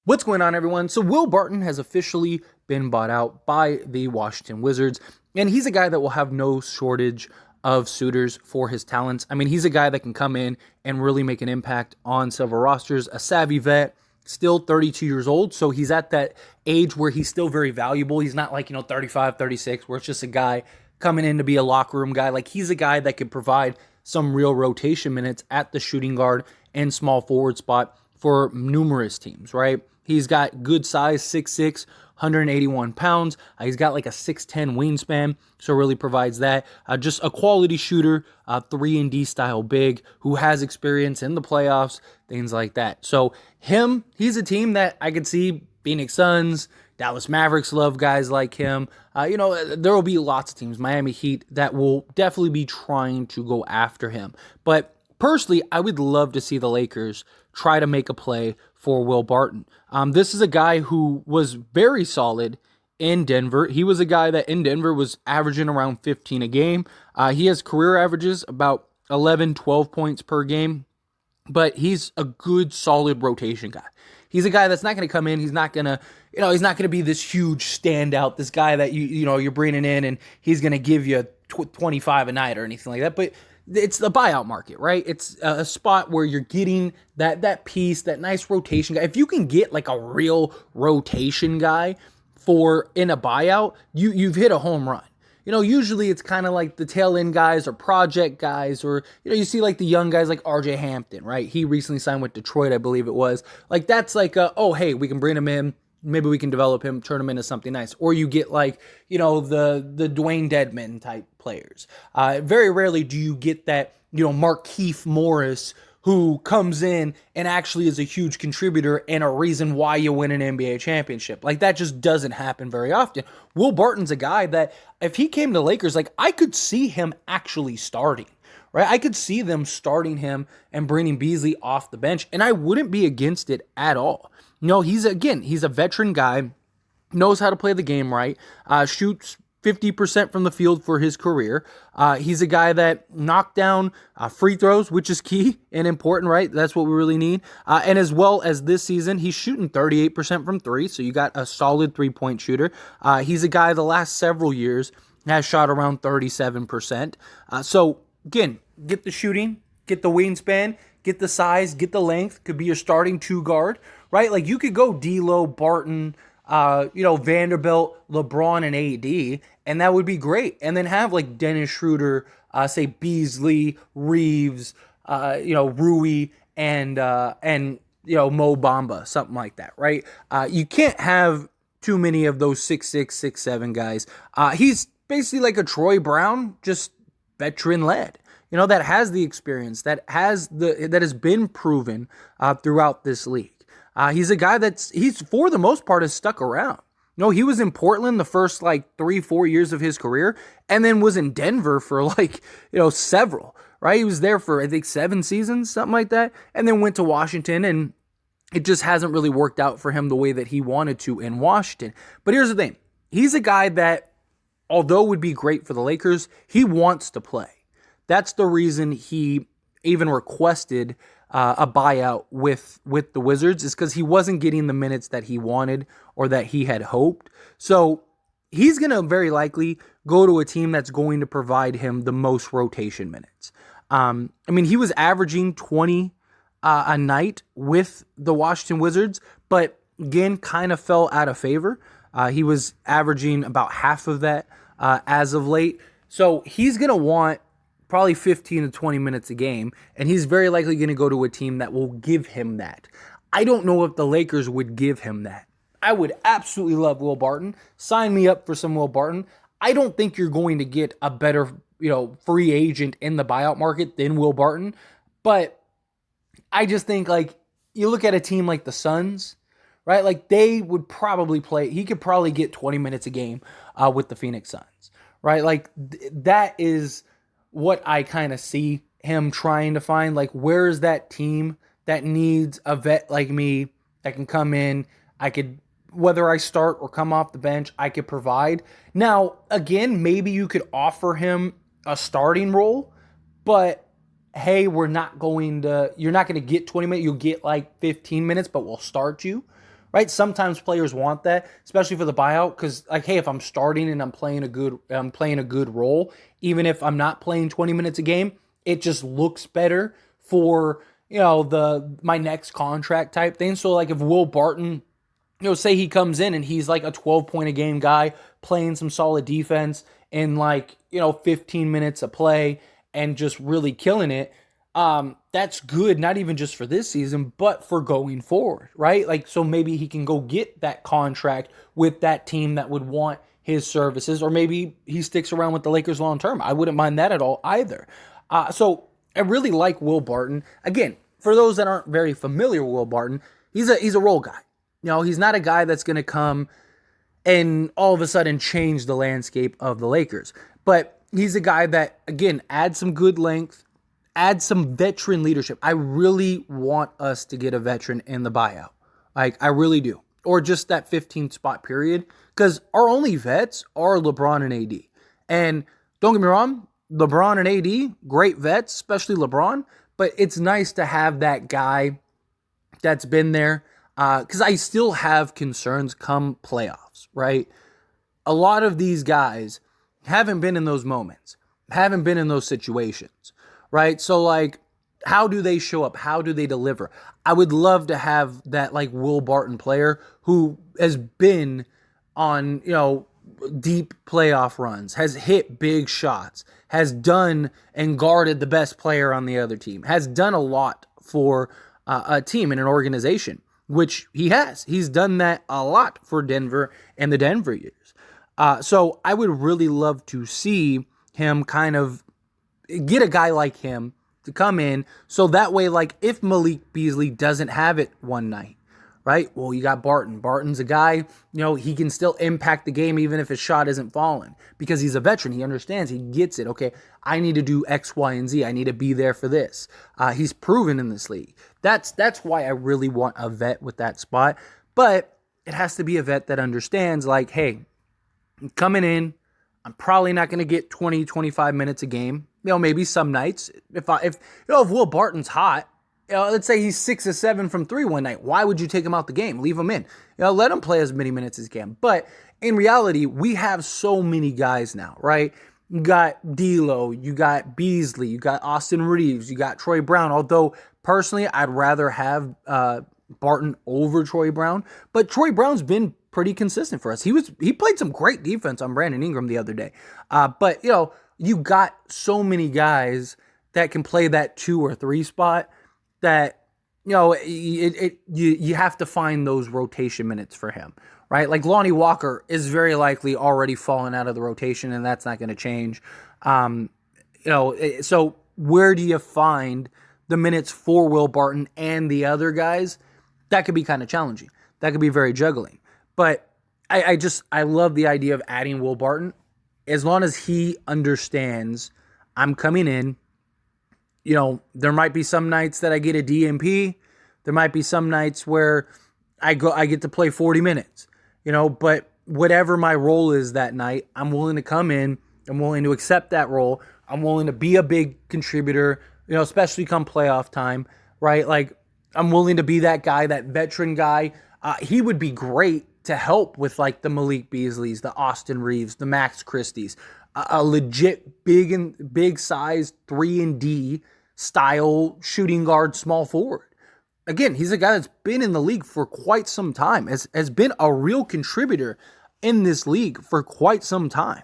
What's going on, everyone? So Will Barton has officially been bought out by the Washington Wizards, and he's a guy that will have no shortage of suitors for his talents. I mean, he's a guy that can come in and really make an impact on several rosters, a savvy vet, still 32 years old, so he's at that age where he's still very valuable. He's not like, 35, 36, where it's just a guy coming in to be a locker room guy. Like, he's a guy that could provide some real rotation minutes at the shooting guard and small forward spot for numerous teams, right? He's got good size, 6'6", 181 pounds. He's got like a 6'10 wingspan, so really provides that. Just a quality shooter, 3-and-D style big, who has experience in the playoffs, things like that. So he's a team that I could see Phoenix Suns, Dallas Mavericks love guys like him. There will be lots of teams, Miami Heat, that will definitely be trying to go after him. But personally, I would love to see the Lakers try to make a play for Will Barton. This is a guy who was very solid in Denver. He was a guy that in Denver was averaging around 15 a game. He has career averages about 11, 12 points per game, but he's a good, solid rotation guy. He's a guy that's not going to come in. He's not going to, he's not going to be this huge standout, this guy that you're bringing in and he's going to give you 25 a night or anything like that. But it's the buyout market, right? It's a spot where you're getting that piece, that nice rotation guy. If you can get like a real rotation guy in a buyout, you've hit a home run. Usually it's kind of like the tail end guys or project guys, or you see like the young guys like RJ Hampton, right? He recently signed with Detroit, I believe it was. Like that's like hey, we can bring him in. Maybe we can develop him, turn him into something nice. Or you get like, the Dwayne Dedman type players. Very rarely do you get that, Markieff Morris who comes in and actually is a huge contributor and a reason why you win an NBA championship. Like that just doesn't happen very often. Will Barton's a guy that if he came to Lakers, like I could see him actually starting. Right? I could see them starting him and bringing Beasley off the bench, and I wouldn't be against it at all. He's a veteran guy, knows how to play the game right, shoots 50% from the field for his career. He's a guy that knocked down free throws, which is key and important, right? That's what we really need. And as well as this season, he's shooting 38% from three, so you got a solid three-point shooter. He's a guy the last several years has shot around 37%. So again, get the shooting, get the wingspan, get the size, get the length. Could be your starting two guard, right? Like you could go D'Lo, Barton, Vanderbilt, LeBron, and AD, and that would be great. And then have like Dennis Schroeder, say Beasley, Reeves, Rui, and Mo Bamba, something like that, right? You can't have too many of those 6'6", 6'7" guys. He's basically like a Troy Brown, just veteran led. That has the experience, that has been proven throughout this league. He's a guy he's for the most part has stuck around. He was in Portland the first 3-4 years of his career, and then was in Denver for several, right? He was there for I think 7 seasons, something like that, and then went to Washington, and it just hasn't really worked out for him the way that he wanted to in Washington. But here's the thing. He's a guy that, although would be great for the Lakers, he wants to play. That's the reason he even requested a buyout with the Wizards, is because he wasn't getting the minutes that he wanted or that he had hoped. So he's going to very likely go to a team that's going to provide him the most rotation minutes. He was averaging 20 a night with the Washington Wizards, but again, kind of fell out of favor. He was averaging about half of that as of late. So he's going to want probably 15 to 20 minutes a game, and he's very likely going to go to a team that will give him that. I don't know if the Lakers would give him that. I would absolutely love Will Barton. Sign me up for some Will Barton. I don't think you're going to get a better, free agent in the buyout market than Will Barton, but I just think you look at a team like the Suns, right? Like they would probably he could probably get 20 minutes a game with the Phoenix Suns, right? Like that is what I kind of see him trying to find. Like, where is that team that needs a vet like me that can come in? I could, whether I start or come off the bench, I could provide. Now, again, maybe you could offer him a starting role, but hey, you're not going to get 20 minutes. You'll get 15 minutes, but we'll start you, right? Sometimes players want that, especially for the buyout, because like, hey, if I'm starting and I'm playing a good role, even if I'm not playing 20 minutes a game, it just looks better for the my next contract type thing. So like if Will Barton, say he comes in and he's like a 12-point a game guy playing some solid defense in like 15 minutes a play and just really killing it. That's good, not even just for this season, but for going forward, right? Like, so maybe he can go get that contract with that team that would want his services, or maybe he sticks around with the Lakers long term. I wouldn't mind that at all either. So I really like Will Barton. Again, for those that aren't very familiar with Will Barton, he's a role guy. He's not a guy that's going to come and all of a sudden change the landscape of the Lakers. But he's a guy that, again, adds some good length, adds some veteran leadership. I really want us to get a veteran in the buyout. Like, I really do. Or just that 15 spot period. Because our only vets are LeBron and AD. And don't get me wrong, LeBron and AD, great vets, especially LeBron. But it's nice to have that guy that's been there. Because I still have concerns come playoffs, right? A lot of these guys haven't been in those moments, haven't been in those situations, right? So, like, how do they show up? How do they deliver? I would love to have that, like, Will Barton player who has been on, deep playoff runs, has hit big shots, has done and guarded the best player on the other team, has done a lot for a team and an organization. Which he has. He's done that a lot for Denver and the Denver years. So I would really love to see him kind of get a guy like him to come in. So that way, like, if Malik Beasley doesn't have it one night, right? Well, you got Barton. Barton's a guy, he can still impact the game even if his shot isn't falling because he's a veteran. He understands. He gets it. Okay, I need to do X, Y, and Z. I need to be there for this. He's proven in this league. That's why I really want a vet with that spot. But it has to be a vet that understands, like, hey, I'm coming in. I'm probably not going to get 20, 25 minutes a game. Maybe some nights. If Will Barton's hot, let's say he's 6 or 7 from 3 one night. Why would you take him out the game? Leave him in. Let him play as many minutes as he can. But in reality, we have so many guys now, right? You got D'Lo, you got Beasley, you got Austin Reeves, you got Troy Brown. Although personally, I'd rather have Barton over Troy Brown. But Troy Brown's been pretty consistent for us. He played some great defense on Brandon Ingram the other day. But you got so many guys that can play that 2 or 3 spot that you have to find those rotation minutes for him, right? Like Lonnie Walker is very likely already fallen out of the rotation, and that's not going to change. So where do you find the minutes for Will Barton and the other guys? That could be kind of challenging. That could be very juggling. But I love the idea of adding Will Barton as long as he understands I'm coming in. There might be some nights that I get a DMP. There might be some nights where I get to play 40 minutes, but whatever my role is that night, I'm willing to come in. I'm willing to accept that role. I'm willing to be a big contributor, especially come playoff time, right? Like, I'm willing to be that guy, that veteran guy. He would be great to help with like the Malik Beasleys, the Austin Reeves, the Max Christies, a legit big size 3-and-D style shooting guard, small forward. Again, he's a guy that's been in the league for quite some time, has been a real contributor in this league for quite some time.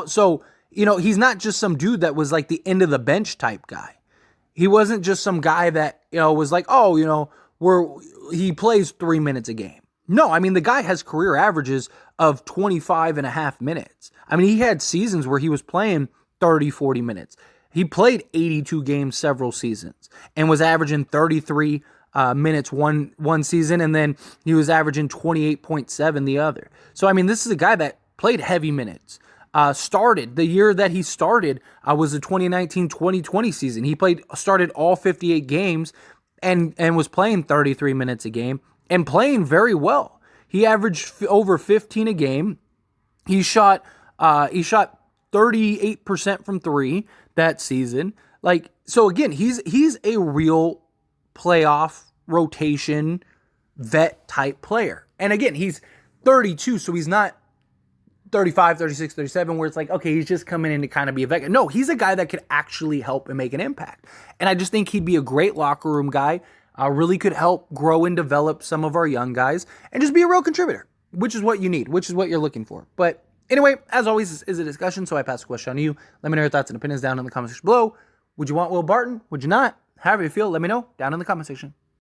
So, he's not just some dude that was like the end of the bench type guy. He wasn't just some guy that, was like, he plays 3 minutes a game. No, I mean, the guy has career averages of 25 and a half minutes. I mean, he had seasons where he was playing 30, 40 minutes. He played 82 games several seasons and was averaging 33 minutes one season, and then he was averaging 28.7 the other. So, I mean, this is a guy that played heavy minutes. Started the year that he started was the 2019-2020 season. He started all 58 games and was playing 33 minutes a game and playing very well. He averaged over 15 a game. He shot 38% from 3 that season. Like, so again, he's a real playoff rotation vet type player. And again, he's 32, so he's not 35, 36, 37, where it's like, okay, he's just coming in to kind of be a vet. No, he's a guy that could actually help and make an impact. And I just think he'd be a great locker room guy, really could help grow and develop some of our young guys, and just be a real contributor, which is what you need, which is what you're looking for. But anyway, as always, this is a discussion, so I pass the question on to you. Let me know your thoughts and opinions down in the comment section below. Would you want Will Barton? Would you not? However you feel, let me know down in the comment section.